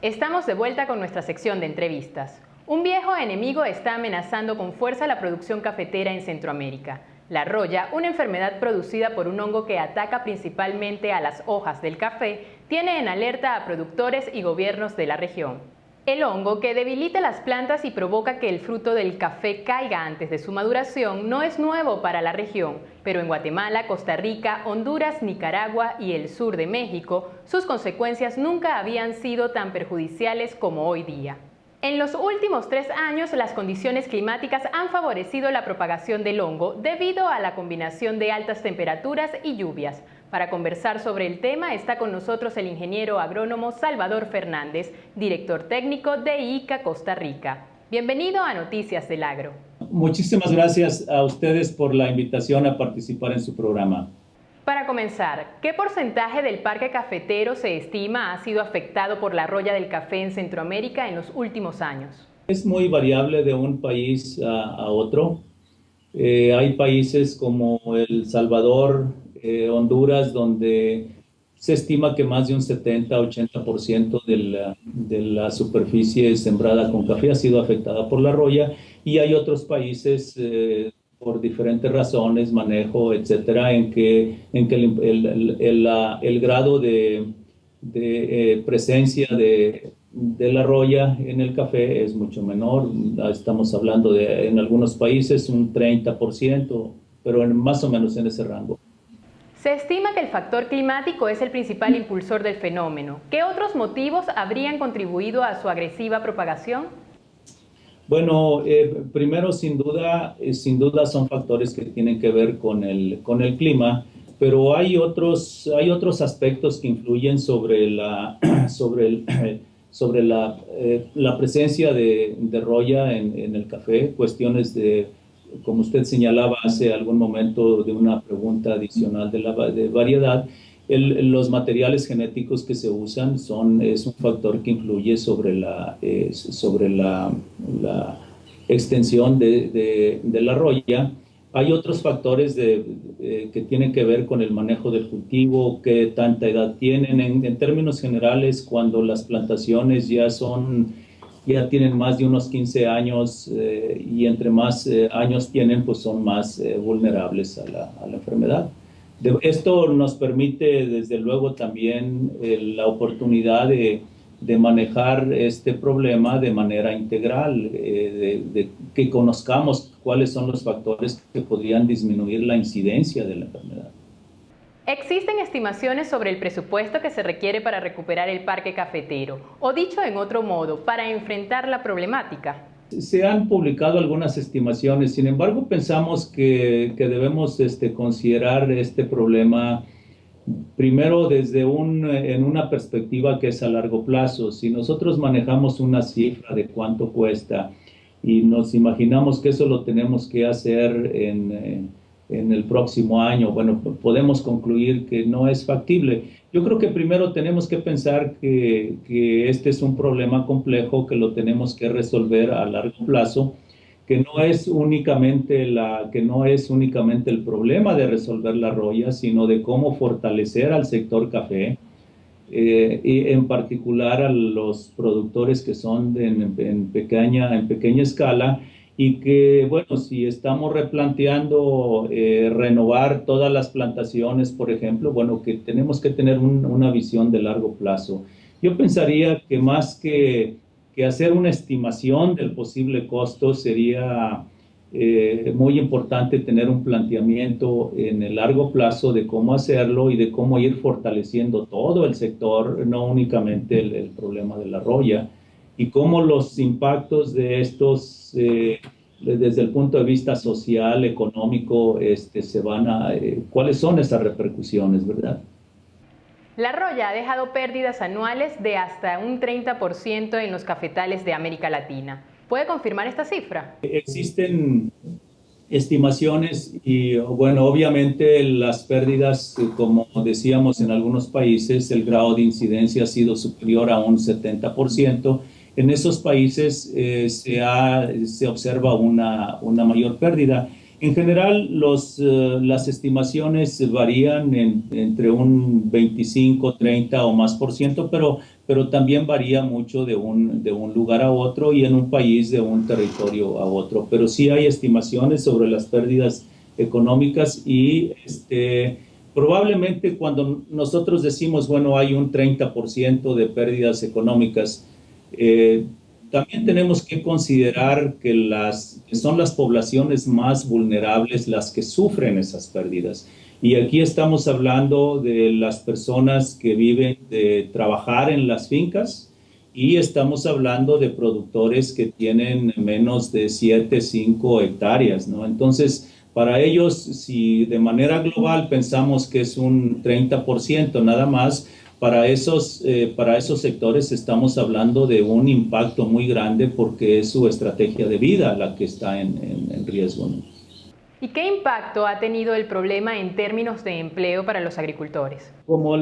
Estamos de vuelta con nuestra sección de entrevistas. Un viejo enemigo está amenazando con fuerza la producción cafetera en Centroamérica. La roya, una enfermedad producida por un hongo que ataca principalmente a las hojas del café, tiene en alerta a productores y gobiernos de la región. El hongo, que debilita las plantas y provoca que el fruto del café caiga antes de su maduración, no es nuevo para la región, pero en Guatemala, Costa Rica, Honduras, Nicaragua y el sur de México, sus consecuencias nunca habían sido tan perjudiciales como hoy día. En los últimos 3 años, las condiciones climáticas han favorecido la propagación del hongo debido a la combinación de altas temperaturas y lluvias. Para conversar sobre el tema está con nosotros el ingeniero agrónomo Salvador Fernández, director técnico de ICA Costa Rica. Bienvenido a Noticias del Agro. Muchísimas gracias a ustedes por la invitación a participar en su programa. Para comenzar, ¿qué porcentaje del parque cafetero se estima ha sido afectado por la roya del café en Centroamérica en los últimos años? Es muy variable de un país a otro. Hay países como El Salvador, Honduras, donde se estima que más de un 70-80% de la superficie sembrada con café ha sido afectada por la roya, y hay otros países por diferentes razones, manejo, etcétera, en que el grado de presencia de la roya en el café es mucho menor. Estamos hablando de, en algunos países, un 30%, pero más o menos en ese rango. Se estima que el factor climático es el principal impulsor del fenómeno. ¿Qué otros motivos habrían contribuido a su agresiva propagación? Bueno, primero, sin duda son factores que tienen que ver con el clima, pero hay otros aspectos que influyen sobre la presencia de roya en el café, cuestiones de, como usted señalaba hace algún momento de una pregunta adicional de variedad. Los materiales genéticos que se usan es un factor que influye sobre la extensión de la roya. Hay otros factores que tienen que ver con el manejo del cultivo, qué tanta edad tienen. En términos generales, cuando las plantaciones ya tienen más de unos 15 años y entre más años tienen, pues son más vulnerables a la enfermedad. Esto nos permite, desde luego, también la oportunidad de manejar este problema de manera integral, de que conozcamos cuáles son los factores que podrían disminuir la incidencia de la enfermedad. ¿Existen estimaciones sobre el presupuesto que se requiere para recuperar el parque cafetero? O dicho en otro modo, para enfrentar la problemática. Se han publicado algunas estimaciones, sin embargo, pensamos que debemos considerar este problema primero en una perspectiva que es a largo plazo. Si nosotros manejamos una cifra de cuánto cuesta y nos imaginamos que eso lo tenemos que hacer en el próximo año, bueno, podemos concluir que no es factible. Yo creo que primero tenemos que pensar que este es un problema complejo que lo tenemos que resolver a largo plazo, que no es únicamente el problema de resolver la roya, sino de cómo fortalecer al sector café, y en particular a los productores que son en pequeña escala, y que, bueno, si estamos replanteando renovar todas las plantaciones, por ejemplo, bueno, que tenemos que tener una visión de largo plazo. Yo pensaría que más que hacer una estimación del posible costo, sería muy importante tener un planteamiento en el largo plazo de cómo hacerlo y de cómo ir fortaleciendo todo el sector, no únicamente el problema de la roya, y cómo los impactos de estos, desde el punto de vista social, económico, cuáles son esas repercusiones, ¿verdad? La roya ha dejado pérdidas anuales de hasta un 30% en los cafetales de América Latina. ¿Puede confirmar esta cifra? Existen estimaciones y, bueno, obviamente las pérdidas, como decíamos, en algunos países el grado de incidencia ha sido superior a un 70%. En esos países se observa una mayor pérdida. En general, las estimaciones varían entre un 25, 30 o más por ciento, pero también varía mucho de un lugar a otro y en un país de un territorio a otro. Pero sí hay estimaciones sobre las pérdidas económicas y probablemente cuando nosotros decimos, bueno, hay un 30% de pérdidas económicas, también tenemos que considerar que son las poblaciones más vulnerables las que sufren esas pérdidas. Y aquí estamos hablando de las personas que viven de trabajar en las fincas y estamos hablando de productores que tienen menos de 7, 5 hectáreas, ¿no? Entonces, para ellos, si de manera global pensamos que es un 30% nada más, para esos sectores estamos hablando de un impacto muy grande porque es su estrategia de vida la que está en riesgo, ¿no? ¿Y qué impacto ha tenido el problema en términos de empleo para los agricultores? Como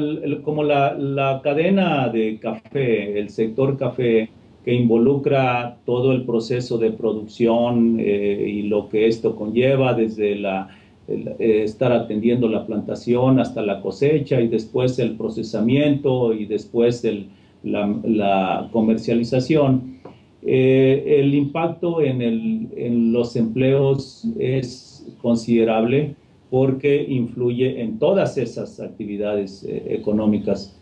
la cadena de café, el sector café, que involucra todo el proceso de producción y lo que esto conlleva desde estar atendiendo la plantación hasta la cosecha y después el procesamiento y después la comercialización. El impacto en los empleos es considerable porque influye en todas esas actividades económicas.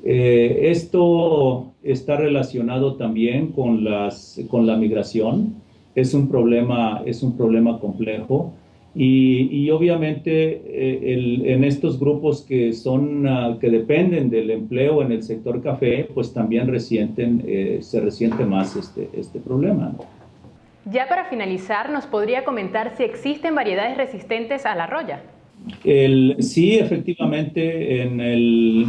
Esto está relacionado también con la migración. Es un problema complejo y obviamente en estos grupos que dependen del empleo en el sector café, pues también se resiente más este problema, ¿no? Ya para finalizar, ¿nos podría comentar si existen variedades resistentes a la roya? Sí, efectivamente, en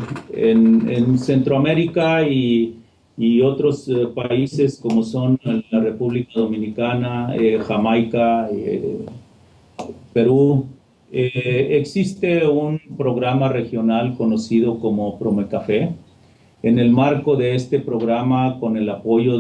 Centroamérica y otros países como son la República Dominicana, Jamaica, Perú, existe un programa regional conocido como Promecafé. En el marco de este programa, con el apoyo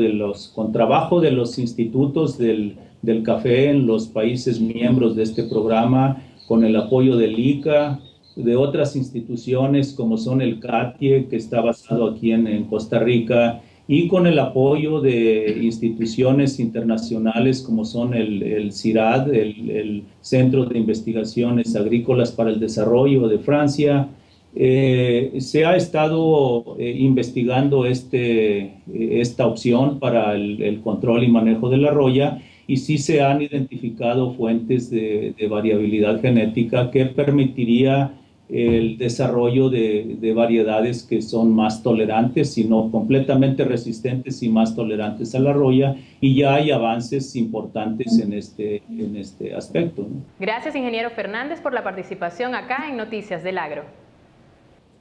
con trabajo de los institutos del café en los países miembros de este programa, con el apoyo del ICA, de otras instituciones como son el CATIE, que está basado aquí en Costa Rica, y con el apoyo de instituciones internacionales como son el CIRAD, el Centro de Investigaciones Agrícolas para el Desarrollo de Francia. Se ha estado investigando esta opción para el control y manejo de la roya y sí se han identificado fuentes de variabilidad genética que permitiría el desarrollo de variedades que son más tolerantes, sino completamente resistentes y más tolerantes a la roya, y ya hay avances importantes en este aspecto, ¿no? Gracias, ingeniero Fernández, por la participación acá en Noticias del Agro.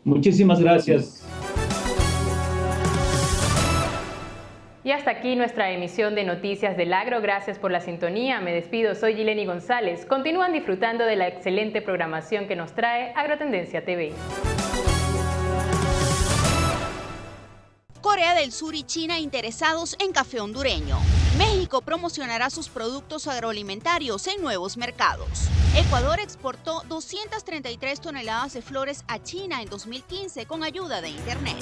Muchísimas gracias. Y hasta aquí nuestra emisión de Noticias del Agro. Gracias por la sintonía. Me despido, soy Gileni González. Continúan disfrutando de la excelente programación que nos trae Agrotendencia TV. Corea del Sur y China interesados en café hondureño. México promocionará sus productos agroalimentarios en nuevos mercados. Ecuador exportó 233 toneladas de flores a China en 2015 con ayuda de Internet.